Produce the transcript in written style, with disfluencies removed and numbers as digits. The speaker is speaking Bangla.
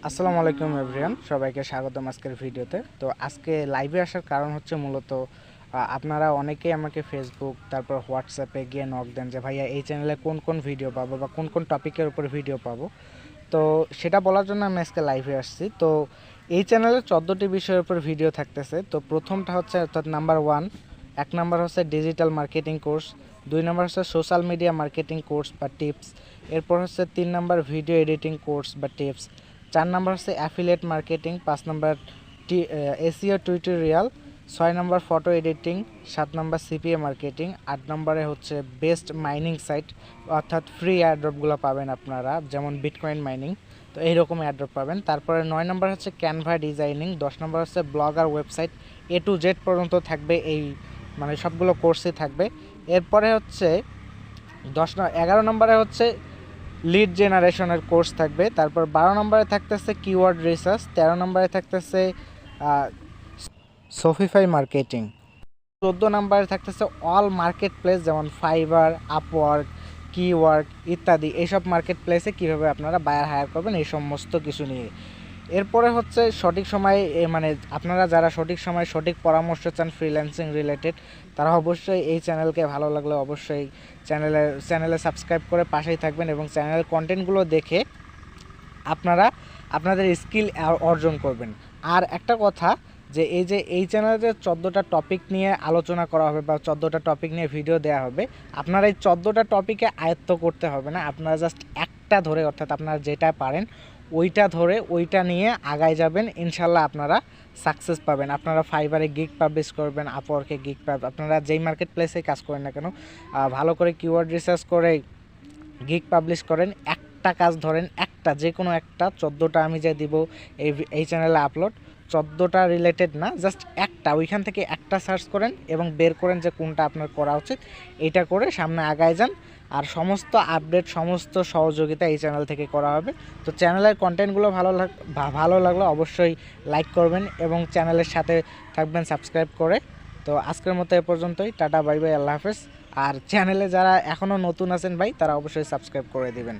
আসসালামু আলাইকুম এভরিওয়ান, সবাইকে স্বাগতম আজকের ভিডিওতে। তো আজকে লাইভে আসার কারণ হচ্ছে মূলত আপনারা অনেকেই আমাকে ফেসবুক তারপর হোয়াটসঅ্যাপে গিয়ে নক দেন যে ভাইয়া এই চ্যানেলে কোন কোন ভিডিও পাবো বা কোন কোন টপিকের উপর ভিডিও পাবো। তো সেটা বলার জন্য আমি আজকে লাইভে আসছি। তো এই চ্যানেলে 14টি বিষয়ের উপর ভিডিও থাকতেছে। তো প্রথমটা হচ্ছে অর্থাৎ নাম্বার 1, এক নাম্বার হচ্ছে ডিজিটাল মার্কেটিং কোর্স, 2 নাম্বার হচ্ছে সোশ্যাল মিডিয়া মার্কেটিং কোর্স বা টিপস, এরপর হচ্ছে 3 নাম্বার ভিডিও এডিটিং কোর্স বা টিপস, 4 নাম্বার হচ্ছে affiliate marketing, 5 number SEO tutorial, 6 number photo editing, 7 number CPA marketing, 8 নাম্বারে হচ্ছে বেস্ট মাইনিং সাইট অর্থাৎ ফ্রি অ্যাড্রপগুলো পাবেন আপনারা, যেমন বিটকয়েন মাইনিং। তো এইরকম অ্যাড্রপ পাবেন। তারপরে 9 নাম্বার হচ্ছে ক্যানভা ডিজাইনিং, 10 নাম্বার হচ্ছে blogger website, A to Z পর্যন্ত থাকবে, এই মানে সবগুলো কোর্সই থাকবে। এরপরে হচ্ছে 11 নম্বরে হচ্ছে লিড জেনারেশনের কোর্স থাকবে। তারপর 12 নম্বরে থাকতেছে কিওয়ার্ড রিসার্চ, 13 নম্বরে থাকতেছে সফিফাই মার্কেটিং, 14 নম্বরে থাকতেছে অল মার্কেট প্লেস যেমন ফাইবার, আপওয়ার্ক, কিওয়ার্ক ইত্যাদি। এইসব মার্কেট প্লেসে কীভাবে আপনারা বায়ার হায়ার করবেন এই সমস্ত কিছু নিয়ে। এরপরে হচ্ছে সঠিক সময়ে মানে আপনারা যারা সঠিক সময়ে সঠিক পরামর্শ চান ফ্রিল্যান্সিং রিলেটেড, তারা অবশ্যই এই চ্যানেলকে ভালো লাগলে অবশ্যই চ্যানেলে সাবস্ক্রাইব করে পাশেই থাকবেন এবং চ্যানেলের কন্টেন্টগুলো দেখে আপনারা আপনাদের স্কিল অর্জন করবেন। আর একটা কথা, যে এই চ্যানেলে 14টা টপিক নিয়ে আলোচনা করা হবে বা 14টা টপিক নিয়ে ভিডিও দেওয়া হবে, আপনারা এই 14টা টপিকে আয়ত্ত করতে হবে না। আপনারা জাস্ট একটা ধরে, অর্থাৎ আপনারা যেটা পারেন ওইটা ধরে ওইটা নিয়ে আগায় যাবেন, ইনশাল্লাহ আপনারা সাকসেস পাবেন। আপনারা ফাইবারে গিগ পাবলিশ করবেন, আপওয়ার্কে গিগ আপনারা যেই মার্কেট প্লেসে কাজ করেন না কেন, ভালো করে কিওয়ার্ড রিসার্চ করে গিগ পাবলিশ করেন। একটা কাজ ধরেন, একটা যে কোনো একটা, 14টা আমি যে দিব এই চ্যানেলে আপলোড, 14টা রিলেটেড না, জাস্ট একটা, ওইখান থেকে একটা সার্চ করেন এবং বের করেন যে কোনটা আপনার করা উচিত, এইটা করে সামনে আগায় যান। আর সমস্ত আপডেট, সমস্ত সহযোগিতা এই চ্যানেল থেকে করা হবে। তো চ্যানেলের কন্টেন্টগুলো ভালো লাগলে অবশ্যই লাইক করবেন এবং চ্যানেলের সাথে থাকবেন সাবস্ক্রাইব করে। তো আজকের মতো এ পর্যন্তই, টাটা বাই বাই, আল্লাহ হাফেজ। আর চ্যানেলে যারা এখনও নতুন আছেন ভাই, তারা অবশ্যই সাবস্ক্রাইব করে দিবেন।